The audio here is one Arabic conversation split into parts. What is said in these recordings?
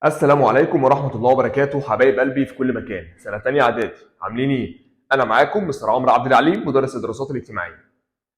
السلام عليكم ورحمة الله وبركاته حبايب قلبي في كل مكان. سنة تانية إعدادي، عاملين إيه؟ أنا معاكم مستر عمرو عبد العليم مدرس الدراسات الاجتماعية.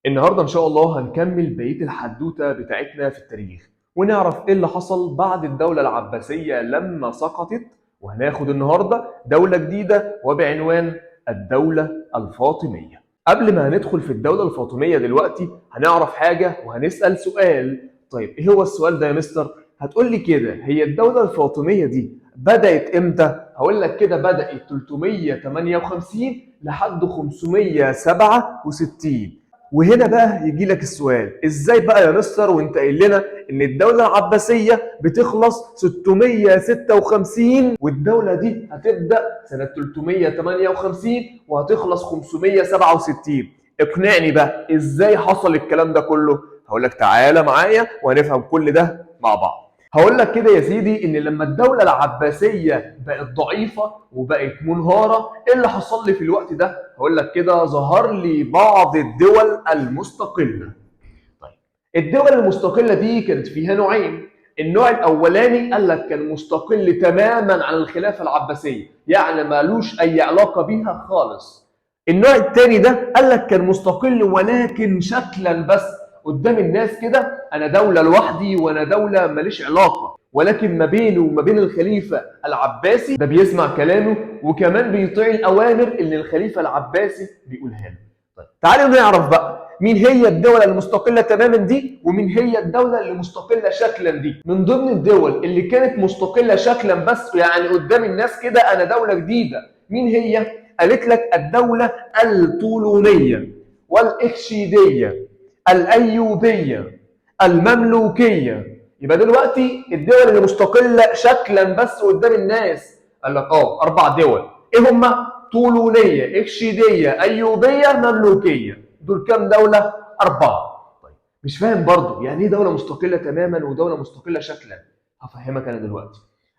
النهاردة إن شاء الله هنكمل بقية الحدوتة بتاعتنا في التاريخ ونعرف إيه اللي حصل بعد الدولة العباسية لما سقطت، وهناخد النهاردة دولة جديدة وبعنوان الدولة الفاطمية. قبل ما هندخل في الدولة الفاطمية دلوقتي هنعرف حاجة وهنسأل سؤال. طيب إيه هو السؤال ده يا مستر؟ هتقول لي كده، هي الدولة الفاطمية دي بدأت إمتى؟ هقول لك كده بدأت 358 لحد 567. وهنا بقى يجي لك السؤال، ازاي بقى يا مستر وانت قايل لنا ان الدولة العباسية بتخلص 656 والدولة دي هتبدأ سنة 358 وهتخلص 567؟ اقنعني بقى ازاي حصل الكلام ده كله؟ هقول لك تعالى معايا وهنفهم كل ده مع بعض. هقول لك كده يا سيدي ان لما الدولة العباسية بقت ضعيفة وبقت منهارة، ايه اللي حصل لي في الوقت ده؟ هقول لك كده ظهر لي بعض الدول المستقلة. طيب الدول المستقلة دي كانت فيها نوعين. النوع الاولاني قال لك كان مستقل تماما عن الخلافة العباسية، يعني مالوش اي علاقة بيها خالص. النوع الثاني ده قال لك كان مستقل ولكن شكلا بس، قدام الناس كده انا دولة لوحدي وانا دولة ماليش علاقة، ولكن ما بينه وما بين الخليفة العباسي ده بيسمع كلامه وكمان بيطيع الاوامر اللي الخليفة العباسي بيقولها له. طيب تعالوا نعرف بقى مين هي الدولة المستقلة تماما دي ومين هي الدولة اللي مستقلة شكلا دي. من ضمن الدول اللي كانت مستقلة شكلا بس، يعني قدام الناس كده انا دولة جديدة، مين هي؟ قالت لك الدولة الطولونية والإخشيدية الأيوبية المملوكية. يبقى دلوقتي الدول اللي مستقلة شكلا بس قدام الناس قال لك أربع دول. إيه هما؟ طولونية، إخشيدية، أيوبية، مملوكية. دول كام دولة؟ أربعة. طيب مش فاهم برضو يعني إيه دولة مستقلة تماما ودولة مستقلة شكلا؟ هفهمك أنا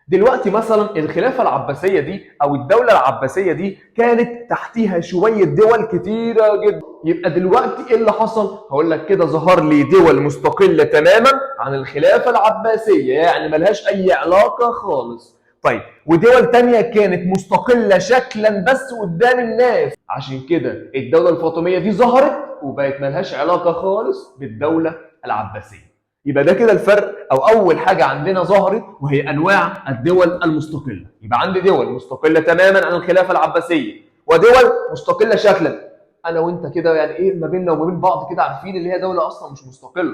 دلوقتي مثلا الخلافة العباسية دي أو الدولة العباسية دي كانت تحتيها شوية دول كتيرة جدا. يبقى دلوقتي إيه اللي حصل؟ هقول لك كده ظهر لي دول مستقلة تماما عن الخلافة العباسية، يعني ملهاش أي علاقة خالص. طيب ودول تانية كانت مستقلة شكلا بس قدام الناس، عشان كده الدولة الفاطمية دي ظهرت وبقت ملهاش علاقة خالص بالدولة العباسية. يبقى ده كده الفرق او اول حاجه عندنا ظهرت وهي انواع الدول المستقله. يبقى عندي دول مستقله تماما عن الخلافه العباسيه ودول مستقله شكلا. انا وانت كده يعني ايه ما بيننا وما بين بعض كده عارفين اللي هي دوله اصلا مش مستقله.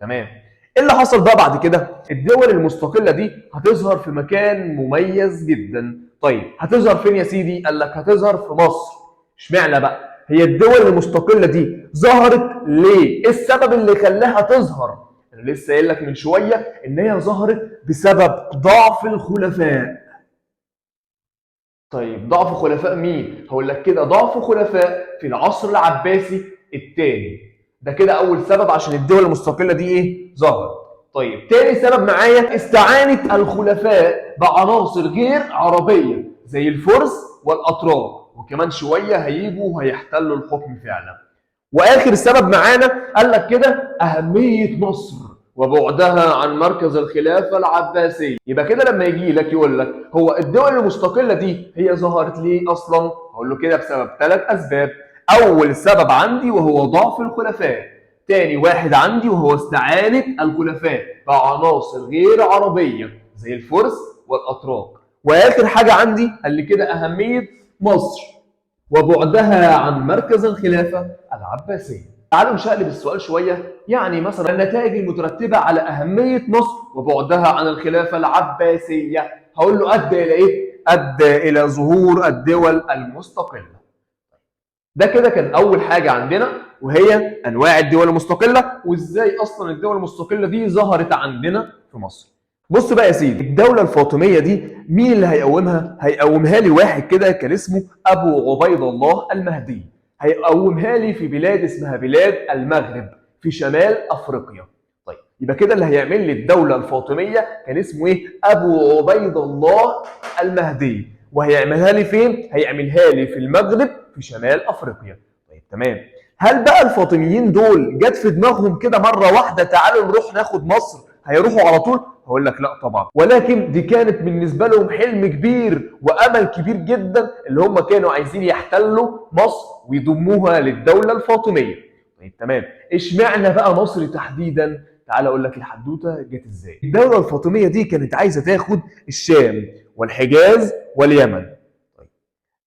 تمام. ايه اللي حصل بقى بعد كده؟ الدول المستقله دي هتظهر في مكان مميز جدا. طيب هتظهر فين يا سيدي؟ قال لك هتظهر في مصر. اشمعنى بقى؟ هي الدول المستقله دي ظهرت ليه؟ ايه السبب اللي خلاها تظهر؟ انا لسه قايل لك من شويه ان هي ظهرت بسبب ضعف الخلفاء. طيب ضعف خلفاء مين؟ هقول لك كده ضعف خلفاء في العصر العباسي الثاني. ده كده اول سبب عشان الدول المستقله دي ايه؟ ظهرت. طيب تاني سبب معايا استعانه الخلفاء بعناصر غير عربيه زي الفرس والاتراك، وكمان شويه هيجوا وهيحتلوا الحكم فعلا. واخر سبب معانا قال لك كده اهميه مصر وبعدها عن مركز الخلافه العباسيه. يبقى كده لما يجي لك يقول لك هو الدول المستقله دي هي ظهرت ليه اصلا؟ هقول له كده بسبب ثلاث اسباب. اول سبب عندي وهو ضعف الخلفاء. تاني واحد عندي وهو استعانه الخلفاء بعناصر غير عربيه زي الفرس والاتراك. واخر حاجه عندي قال لي كده اهميه مصر وبعدها عن مركز الخلافة العباسية. تعالوا نشقلب السؤال شوية، يعني مثلا النتائج المترتبة على أهمية مصر وبعدها عن الخلافة العباسية، هقول له أدى إلى إيه؟ أدى إلى ظهور الدول المستقلة. ده كده كان أول حاجة عندنا وهي أنواع الدول المستقلة وإزاي أصلا الدول المستقلة دي ظهرت عندنا في مصر. بص بقى يا سيدي، الدولة الفاطمية دي مين اللي هيقومها؟ هيقومها لي واحد كده كان اسمه أبو عبيد الله المهدي. هيقومها لي في بلاد اسمها بلاد المغرب في شمال أفريقيا. طيب يبقى كده اللي هيعمل لي الدولة الفاطمية كان اسمه إيه؟ أبو عبيد الله المهدي. وهيعملها لي فين؟ هيعملها لي في المغرب في شمال أفريقيا. طيب تمام. هل بقى الفاطميين دول جت في دماغهم كده مرة واحدة تعالوا نروح ناخد مصر هيروحوا على طول؟ هقول لك لا طبعا، ولكن دي كانت بالنسبه لهم حلم كبير وامل كبير جدا، اللي هم كانوا عايزين يحتلوا مصر ويضموها للدوله الفاطميه. طيب تمام، اشمعنى بقى مصر تحديدا؟ تعال اقول لك الحدوته جت ازاي. الدوله الفاطميه دي كانت عايزه تاخد الشام والحجاز واليمن،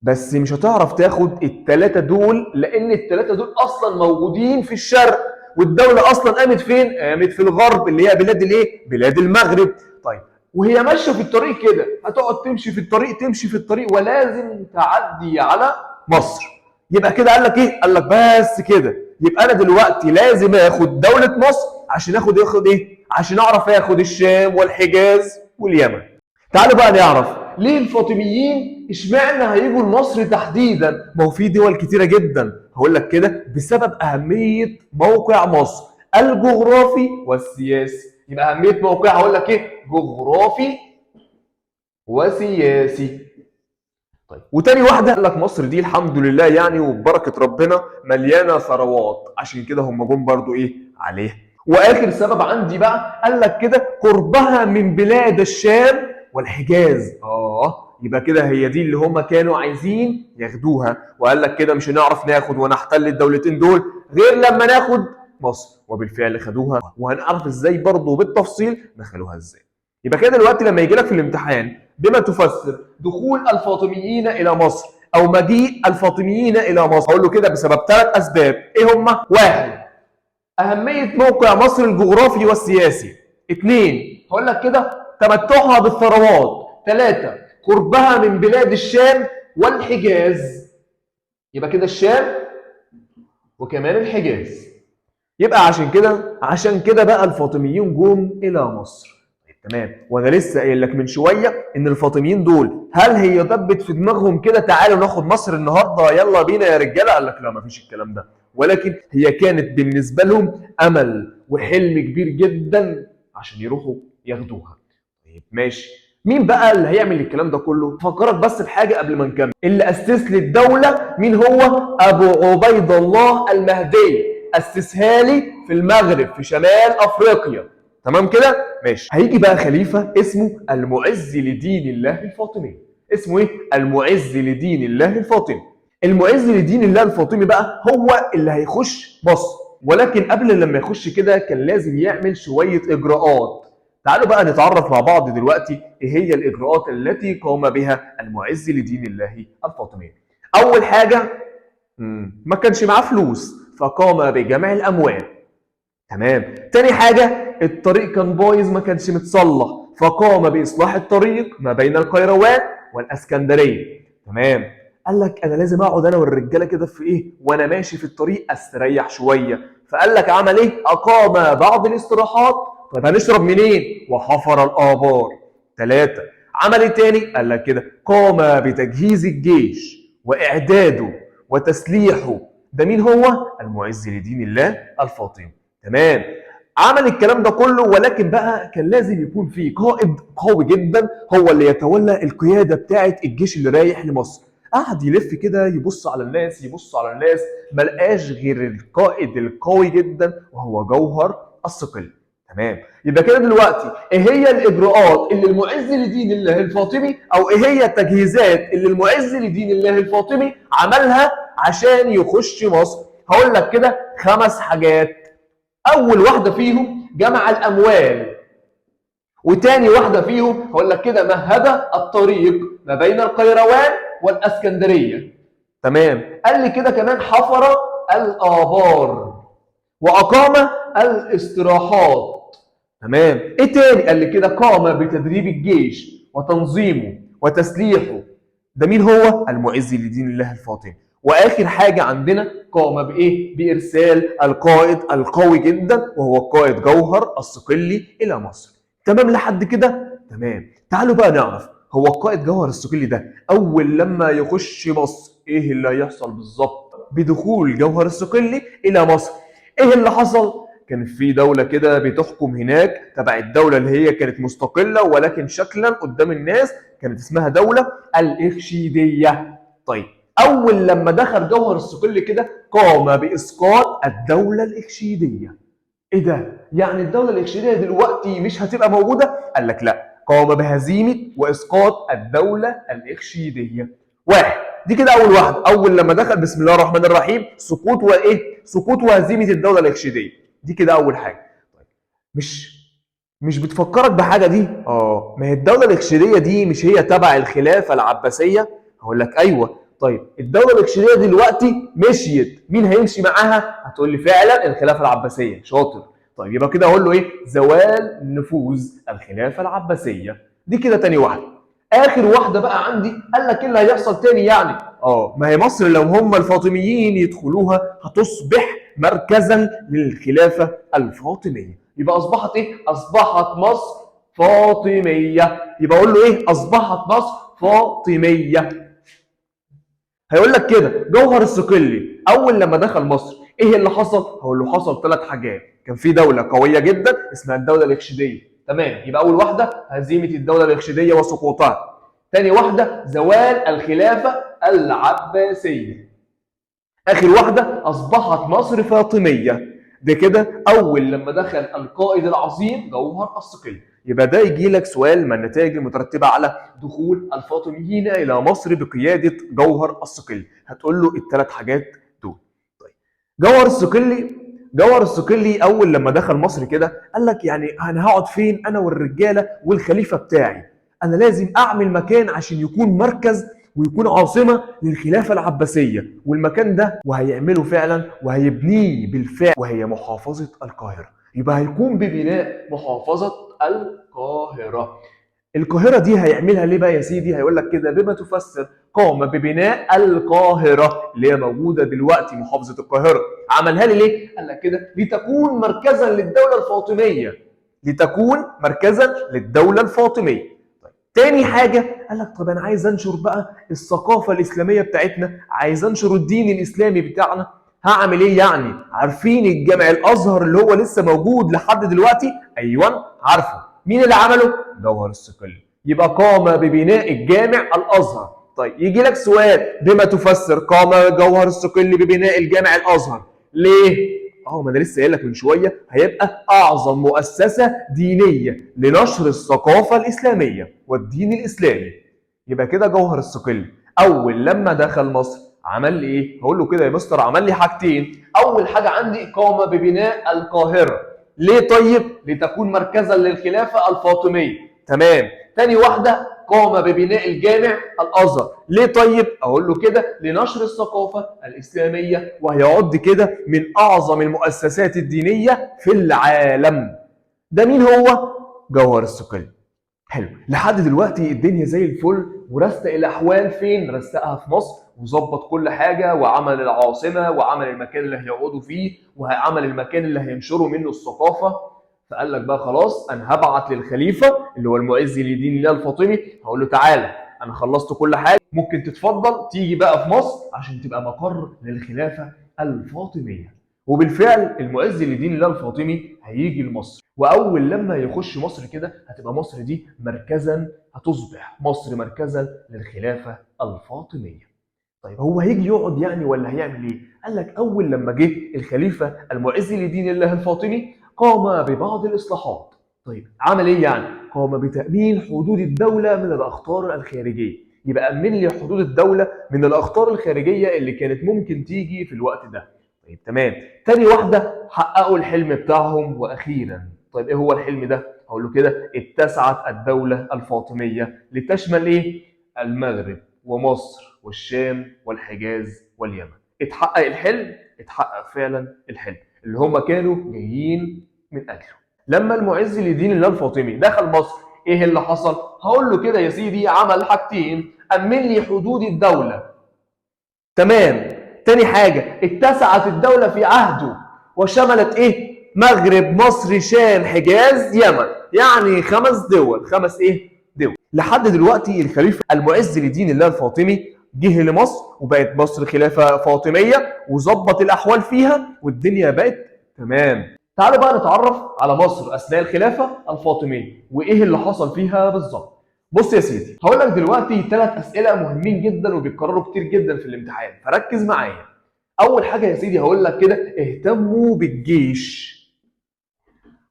بس مش هتعرف تاخد الثلاثه دول، لان الثلاثه دول اصلا موجودين في الشرق، والدوله اصلا قامت فين؟ قامت في الغرب اللي هي بلاد الايه؟ بلاد المغرب. طيب وهي ماشيه في الطريق كده، هتقعد تمشي في الطريق تمشي في الطريق ولازم تعدي على مصر. يبقى كده قال لك ايه؟ قال لك بس كده، يبقى انا دلوقتي لازم اخد دوله مصر عشان اخد ايه؟ عشان اعرف اخد الشام والحجاز واليمن. تعالوا بقى نعرف ليه الفاطميين اشمعنى هيجوا لمصر تحديدا؟ ما هو في دول كتيره جدا. هقول لك كده بسبب اهميه موقع مصر الجغرافي والسياسي. يبقى اهميه موقعها هقول لك ايه؟ جغرافي وسياسي. طيب وتاني واحده قال لك مصر دي الحمد لله يعني وببركه ربنا مليانه ثروات، عشان كده هم جم برضو ايه عليها. واخر سبب عندي بقى قال لك كده قربها من بلاد الشام والحجاز. يبقى كده هي دي اللي هم كانوا عايزين ياخدوها، وقال لك كده مش هنعرف ناخد ونحتل الدولتين دول غير لما ناخد مصر، وبالفعل خدوها، وهنعرف ازاي برضه بالتفصيل دخلوها ازاي. يبقى كده دلوقتي لما يجي لك في الامتحان بما تفسر دخول الفاطميين الى مصر او مجيء الفاطميين الى مصر، هقول له كده بسبب 3 اسباب. ايه هم؟ 1 اهميه موقع مصر الجغرافي والسياسي. 2 هقول لك كده تمتعها بالثروات. 3 قربها من بلاد الشام والحجاز. يبقى كده الشام وكمان الحجاز. يبقى عشان كده بقى الفاطميين جم الى مصر. تمام، وانا لسه قايل لك من شويه ان الفاطميين دول هل هي دبت في دماغهم كده تعالوا ناخد مصر النهارده يلا بينا يا رجاله؟ قال لك لا مفيش الكلام ده، ولكن هي كانت بالنسبه لهم امل وحلم كبير جدا عشان يروحوا ياخدوها. طيب ماشي، مين بقى اللي هيعمل الكلام ده كله؟ فكرك بس بحاجه قبل ما نكمل. اللي اسس لي الدوله مين هو؟ ابو عبيد الله المهدي، اسسها لي في المغرب في شمال افريقيا. تمام كده؟ ماشي. هيجي بقى خليفه اسمه المعز لدين الله الفاطمي. اسمه ايه؟ المعز لدين الله الفاطمي. المعز لدين الله الفاطمي بقى هو اللي هيخش مصر، ولكن قبل لما يخش كده كان لازم يعمل شويه اجراءات. تعالوا بقى نتعرف مع بعض دلوقتي ايه هي الاجراءات التي قام بها المعز لدين الله الفاطمي. اول حاجه ما كانش معاه فلوس فقام بجمع الاموال. تمام. تاني حاجه الطريق كان بايظ ما كانش متصلح فقام باصلاح الطريق ما بين القيروان والاسكندريه. تمام. قال لك انا لازم اقعد انا والرجاله كده في ايه وانا ماشي في الطريق استريح شويه، فقال لك عمل ايه؟ اقام بعض الاستراحات. طيب هنشرب منين؟ وحفر الآبار. 3 عمل ايه تاني؟ قال لك كده قام بتجهيز الجيش واعداده وتسليحه. ده مين هو؟ المعز لدين الله الفاطمي. تمام. عمل الكلام ده كله، ولكن بقى كان لازم يكون في قائد قوي جدا هو اللي يتولى القياده بتاعه الجيش اللي رايح لمصر. قعد يلف كده يبص على الناس ما لقاش غير القائد القوي جدا وهو جوهر الصقلي. تمام. يبقى كده دلوقتي ايه هي الاجراءات اللي المعز لدين الله الفاطمي او ايه هي التجهيزات اللي المعز لدين الله الفاطمي عملها عشان يخش مصر؟ هقول لك كده 5 حاجات. اول واحده فيهم جمع الاموال، وتاني واحده فيهم هقول لك كده مهد الطريق ما بين القيروان والاسكندريه. تمام. قال لي كده كمان حفر الآبار واقام الاستراحات. تمام. ايه تاني؟ قال لي كده قام بتدريب الجيش وتنظيمه وتسليحه. ده مين هو؟ المعز لدين الله الفاطمي. واخر حاجه عندنا قام بايه؟ بارسال القائد القوي جدا وهو القائد جوهر الصقلي الى مصر. تمام لحد كده؟ تمام. تعالوا بقى نعرف هو القائد جوهر الصقلي ده اول لما يخش مصر ايه اللي هيحصل بالظبط بدخول جوهر الصقلي الى مصر. ايه اللي حصل؟ كان في دولة كده بتحكم هناك تبع الدولة اللي هي كانت مستقلة ولكن شكلا قدام الناس كانت اسمها دولة الإخشيدية. طيب أول لما دخل جوهر الصقلي كده قام بإسقاط الدولة الإخشيدية. إيه ده؟ يعني الدولة الإخشيدية دلوقتي مش هتبقى موجودة؟ قال لك لا، قام بهزيمه واسقاط الدوله الاخشيديه. واحد، دي كده اول واحده، اول لما دخل بسم الله الرحمن الرحيم سقوط وايه؟ سقوط وهزيمه الدوله الاخشيديه. دي كده اول حاجه. طيب مش بتفكرك بحاجه دي؟ ما هي الدوله الاخشيديه دي مش هي تبع الخلافه العباسيه؟ هقول لك ايوه. طيب الدوله الاخشيديه دلوقتي مشيت، مين هيمشي معاها؟ هتقول لي فعلا الخلافه العباسيه. شاطر. طيب يبقى كده اقول له ايه؟ زوال نفوذ الخلافه العباسيه. دي كده تاني واحده. اخر واحده بقى عندي، قال لك ايه اللي هيحصل تاني يعني؟ ما هي مصر لو هم الفاطميين يدخلوها هتصبح مركزا للخلافه الفاطميه. يبقى اصبحت ايه؟ اصبحت مصر فاطميه. يبقى اقول له ايه؟ اصبحت مصر فاطميه. هيقول لك كده جوهر الصقلي اول لما دخل مصر ايه اللي حصل؟ هقول له حصل 3 حاجات. كان في دوله قويه جدا اسمها الدوله الاخشيديه. تمام، يبقى اول واحده هزيمه الدوله الاخشيديه وسقوطها. ثاني واحده زوال الخلافه العباسيه. اخر واحده اصبحت مصر فاطميه. ده كده اول لما دخل القائد العظيم جوهر الصقلي. يبقى ده يجي لك سؤال: ما النتائج المترتبه على دخول الفاطميين الى مصر بقياده جوهر الصقلي؟ هتقول له ال3 حاجات دول. طيب جوهر الصقلي اول لما دخل مصر كده قال لك يعني انا هقعد فين انا والرجاله والخليفه بتاعي؟ انا لازم اعمل مكان عشان يكون مركز ويكون عاصمه للخلافه العباسيه، والمكان ده وهيعمله فعلا وهيبنيه بالفعل وهي محافظه القاهره. يبقى هيقوم ببناء محافظه القاهره. القاهره دي هيعملها ليه بقى يا سيدي؟ هيقول لك كده: بما تفسر قام ببناء القاهره اللي هي موجوده دلوقتي محافظه القاهره. عملها لي ليه؟ قال لك كده لتكون مركزا للدوله الفاطميه. لتكون مركزا للدوله الفاطميه. تاني حاجة قال لك طب أنا عايز أنشر بقى الثقافة الإسلامية بتاعتنا، عايز أنشر الدين الإسلامي بتاعنا. هعمل إيه يعني؟ عارفين الجامع الأزهر اللي هو لسه موجود لحد دلوقتي؟ أيوه عارفه. مين اللي عمله؟ جوهر الصقلي. يبقى قام ببناء الجامع الأزهر. طيب يجي لك سؤال: بما تفسر قام جوهر الصقلي ببناء الجامع الأزهر؟ ليه؟ ما انا لسه قايل لك من شويه هيبقى اعظم مؤسسه دينيه لنشر الثقافه الاسلاميه والدين الاسلامي. يبقى كده جوهر الصقلي اول لما دخل مصر عمل لي ايه؟ هقول له كده يا مستر عمل لي حاجتين. اول حاجه عندي قام ببناء القاهره. ليه طيب؟ لتكون مركزا للخلافه الفاطميه. تمام. تاني واحده قام ببناء الجامع الازهر. ليه طيب؟ اقول له كده لنشر الثقافه الاسلاميه وهيعد كده من اعظم المؤسسات الدينيه في العالم. ده مين هو؟ جوهر الصقلي. حلو. لحد دلوقتي الدنيا زي الفل ورستق الاحوال فين؟ رستقها في مصر وظبط كل حاجه وعمل العاصمه وعمل المكان اللي هيقعدوا فيه وعمل المكان اللي هينشروا منه الثقافه. فقال لك بقى خلاص انا هبعت للخليفه اللي هو المعز لدين الله الفاطمي، هقول له تعالى انا خلصت كل حاجه، ممكن تتفضل تيجي بقى في مصر عشان تبقى مقر للخلافه الفاطميه. وبالفعل المعز لدين الله الفاطمي هيجي لمصر، واول لما يخش مصر كده هتبقى مصر دي مركزا، هتصبح مصر مركزا للخلافه الفاطميه. طيب هو هيجي يقعد يعني ولا هيعمل ايه؟ قال لك اول لما جه الخليفه المعز لدين الله الفاطمي قام ببعض الاصلاحات. طيب عمل ايه يعني؟ قام بتامين حدود الدوله من الاخطار الخارجيه. يبقى امن لي حدود الدوله من الاخطار الخارجيه اللي كانت ممكن تيجي في الوقت ده. طيب تمام. تاني واحده حققوا الحلم بتاعهم واخيرا. طيب ايه هو الحلم ده؟ هقول له كده اتسعت الدوله الفاطميه لتشمل ايه؟ المغرب ومصر والشام والحجاز واليمن. اتحقق الحلم؟ اتحقق فعلا الحلم اللي هم كانوا جايين من اجله. لما المعز لدين الله الفاطمي دخل مصر ايه اللي حصل؟ هقول له كده يا سيدي عمل حاجتين: امن لي حدود الدوله. تمام. تاني حاجه اتسعت الدوله في عهده وشملت ايه؟ مغرب مصر شام حجاز يمن، يعني 5 دول. 5 ايه؟ دول. لحد دلوقتي الخليفه المعز لدين الله الفاطمي جه لمصر وبقت مصر خلافه فاطميه وظبط الاحوال فيها والدنيا بقت تمام. تعالوا بقى نتعرف على مصر اثناء الخلافه الفاطميه وايه اللي حصل فيها بالظبط. بص يا سيدي هقول لك دلوقتي 3 اسئله مهمين جدا وبيتكرروا كتير جدا في الامتحان، فركز معايا. اول حاجه يا سيدي هقول لك كده اهتموا بالجيش.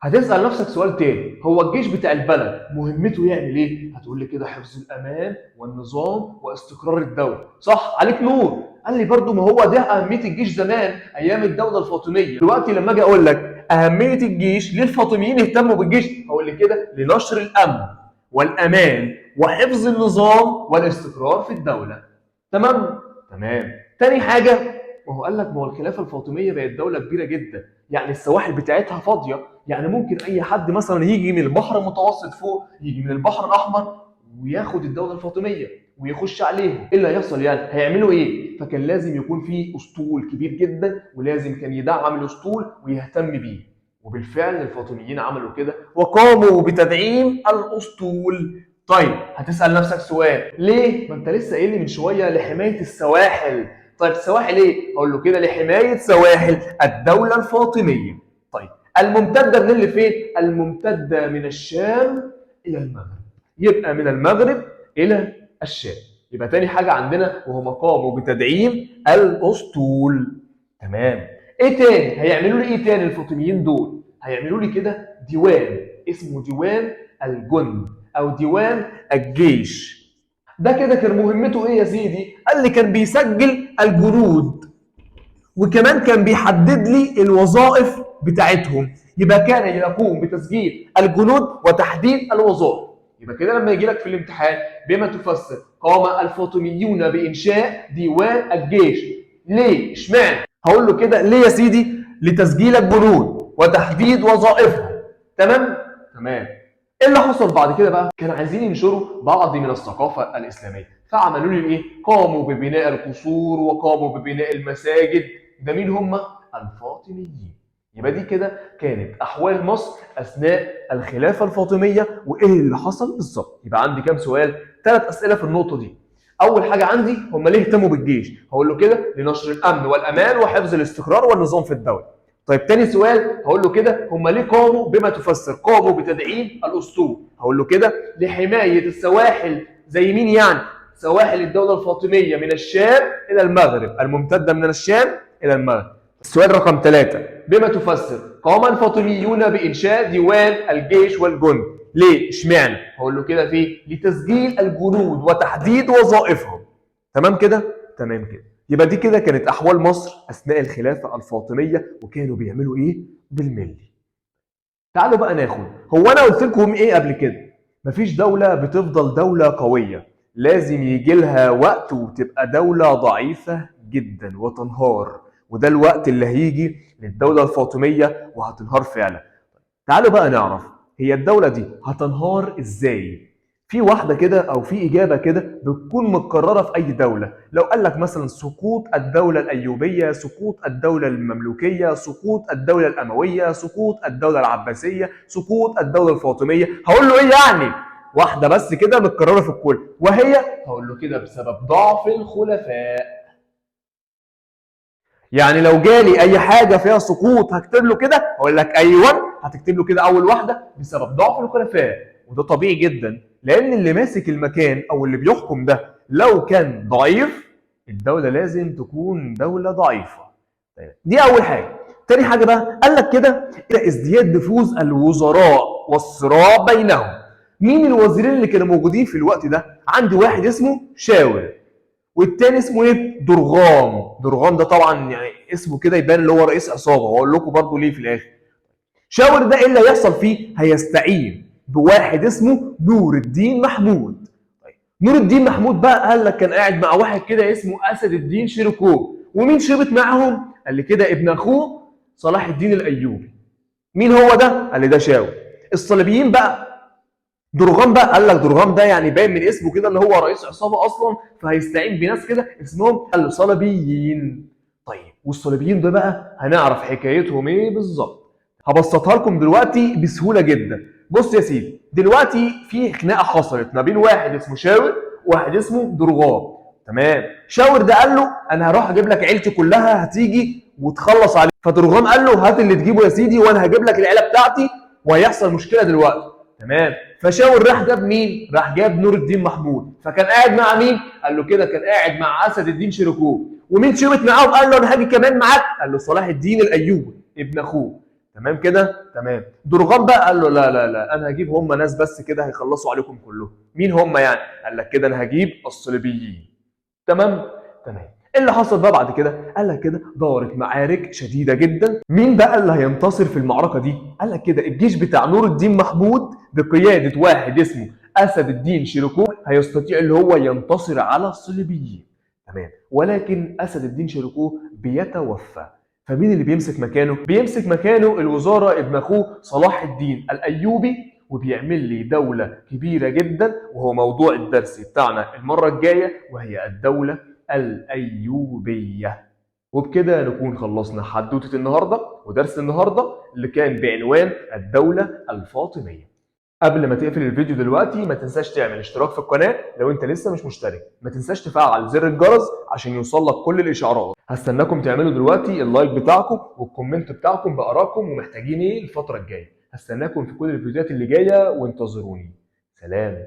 هتسأل نفسك سؤال تاني، هو الجيش بتاع البلد مهمته يعمل ايه؟ هتقول لي كده حفظ الأمان والنظام واستقرار الدولة، صح؟ عليك نور. قال لي برضو ما هو ده أهمية الجيش زمان أيام الدولة الفاطمية. دلوقتي لما أجي أقول لك أهمية الجيش، ليه الفاطميين اهتموا بالجيش؟ هقول لي كده لنشر الأمن والأمان وحفظ النظام والاستقرار في الدولة. تمام؟ تمام. تاني حاجة، ما هو قال لك ما هو الخلافة الفاطمية بقت دولة كبيرة جدا، يعني السواحل بتاعتها فاضية، يعني ممكن أي حد مثلا يجي من البحر المتوسط فوق، يجي من البحر الأحمر وياخد الدولة الفاطمية ويخش عليهم، ايه اللي هيحصل يعني؟ هيعملوا ايه؟ فكان لازم يكون في اسطول كبير جدا، ولازم كان يدعم الاسطول ويهتم بيه. وبالفعل الفاطميين عملوا كده وقاموا بتدعيم الاسطول. طيب هتسأل نفسك سؤال، ليه؟ ما انت لسه قايل لي من شوية لحماية السواحل. طيب السواحل ايه؟ اقول له كده لحماية سواحل الدولة الفاطمية. طيب الممتدة من اللي فين؟ الممتدة من الشام إلى المغرب. يبقى من المغرب إلى الشام. يبقى تاني حاجة عندنا وهم قاموا بتدعيم الأسطول. تمام. إيه تاني؟ هيعملوا لي إيه تاني الفاطميين دول؟ هيعملوا لي كده ديوان اسمه ديوان الجند أو ديوان الجيش. ده كده كان مهمته إيه يا سيدي؟ قال لي كان بيسجل الجنود، وكمان كان بيحدد لي الوظائف بتاعتهم. يبقى كان يقوم بتسجيل الجنود وتحديد الوظائف. يبقى كده لما يجي لك في الامتحان بما تفسر قام الفاطميون بإنشاء ديوان الجيش، ليه؟ اشمعنى؟ هقول له كده ليه يا سيدي؟ لتسجيل الجنود وتحديد وظائفهم. تمام؟ تمام. ايه اللي حصل بعد كده بقى؟ كانوا عايزين ينشروا بعض من الثقافة الإسلامية، فعملوا لي ايه؟ قاموا ببناء القصور وقاموا ببناء المساجد. ده مين هم؟ الفاطميين. يبقى دي كده كانت أحوال مصر أثناء الخلافة الفاطمية وإيه اللي حصل بالظبط. يبقى عندي كام سؤال؟ 3 أسئلة في النقطة دي. أول حاجة عندي هم ليه اهتموا بالجيش؟ هقول له كده لنشر الأمن والأمان وحفظ الاستقرار والنظام في الدولة. طيب تاني سؤال هقول له كده هم ليه قاموا بما تفسر قاموا بتدعيم الأسطول؟ هقول له كده لحماية السواحل. زي مين يعني؟ سواحل الدولة الفاطمية من الشام إلى المغرب، الممتدة من الشام إلى المغرب. السؤال رقم 3 بما تفسر قام الفاطميون بإنشاء ديوان الجيش والجند، ليه؟ اشمعنى؟ هقول له كده فيه لتسجيل الجنود وتحديد وظائفهم. تمام كده؟ تمام كده. يبقى دي كده كانت أحوال مصر أثناء الخلافة الفاطمية وكانوا بيعملوا إيه؟ بالملي. تعالوا بقى ناخد، هو أنا قلت لكم إيه قبل كده؟ مفيش دولة بتفضل دولة قوية، لازم يجي لها وقت وتبقى دولة ضعيفة جدا وتنهار، وده الوقت اللي هيجي للدولة الفاطمية وهتنهار فعلا. تعالوا بقى نعرف هي الدولة دي هتنهار ازاي؟ في واحدة كده أو في إجابة كده بتكون متكررة في أي دولة. لو قال لك مثلا سقوط الدولة الأيوبية، سقوط الدولة المملوكية، سقوط الدولة الأموية، سقوط الدولة العباسية، سقوط الدولة الفاطمية، هقول له إيه يعني؟ واحدة بس كده متكررة في الكل، وهي هقول له كده بسبب ضعف الخلفاء. يعني لو جالي اي حاجه فيها سقوط هكتب له كده، اقول لك ايوه هتكتب له كده اول واحده بسبب ضعف الخلفاء. وده طبيعي جدا لان اللي ماسك المكان او اللي بيحكم ده لو كان ضعيف الدوله لازم تكون دوله ضعيفه. دي اول حاجه. تاني حاجه بقى قال لك كده الى ازدياد نفوذ الوزراء والصراع بينهم. مين الوزيرين اللي كانوا موجودين في الوقت ده؟ عندي واحد اسمه شاور، والتاني اسمه ايه؟ درغام. درغام ده طبعا يعني اسمه كده يبان اللي هو رئيس عصابه، وهقول لكم برضه ليه في الاخر. شاور ده ايه اللي هيحصل فيه؟ هيستعين بواحد اسمه نور الدين محمود. طيب نور الدين محمود بقى قال لك كان قاعد مع واحد كده اسمه اسد الدين شيركو، ومين شربت معاهم؟ قال لي كده ابن اخوه صلاح الدين الايوبي. مين هو ده؟ قال لي ده شاور. الصليبيين بقى درغام بقى قال لك درغام ده يعني باين من اسمه كده اللي هو رئيس عصابه اصلا، فهيستعين بناس كده اسمهم الصليبيين. طيب والصليبيين ده بقى هنعرف حكايتهم ايه بالظبط. هبسطها لكم دلوقتي بسهوله جدا. بص يا سيدي دلوقتي في خناقه حصلت ما بين واحد اسمه شاور وواحد اسمه درغام. تمام. شاور ده قال له انا هروح اجيب لك عيلتي كلها هتيجي وتخلص عليه. فدرغام قال له هات اللي تجيبه يا سيدي وانا هجيب لك العيله بتاعتي وهيحصل مشكله دلوقتي. تمام. فشاور راح جاب مين؟ راح جاب نور الدين محمود. فكان قاعد مع مين؟ قال له كده كان قاعد مع اسد الدين شيركو. ومين شربت معاهم؟ قال له انا هاجي كمان معاك. قال له صلاح الدين الايوبي ابن اخوه. تمام كده؟ تمام. درغام بقى قال له لا لا لا، انا هجيب هم ناس بس كده هيخلصوا عليكم كلهم. مين هم يعني؟ قال لك كده انا هجيب الصليبيين. تمام؟ تمام. ايه اللي حصل بقى بعد كده؟ قال لك كده دارت معارك شديده جدا. مين بقى اللي هينتصر في المعركه دي؟ قال لك كده الجيش بتاع نور الدين محمود بقياده واحد اسمه اسد الدين شيركو هيستطيع اللي هو ينتصر على الصليبيين. تمام. ولكن اسد الدين شيركو بيتوفى. فمين اللي بيمسك مكانه؟ بيمسك مكانه الوزاره ابن اخوه صلاح الدين الايوبي، وبيعمل لي دولة كبيرة جدا، وهو موضوع الدرس بتاعنا المرة الجاية، وهي الدولة الأيوبية. وبكده نكون خلصنا حدوتة النهاردة ودرس النهاردة اللي كان بعنوان الدولة الفاطمية. قبل ما تقفل الفيديو دلوقتي ما تنساش تعمل اشتراك في القناة لو انت لسه مش مشترك، ما تنساش تفعل زر الجرس عشان يوصلك كل الاشعارات. هستناكم تعملوا دلوقتي اللايك بتاعكم والكومنت بتاعكم بآرائكم ومحتاجين ايه الفترة الجاية. هستناكم في كل الفيديوهات اللي جاية وانتظروني. سلام.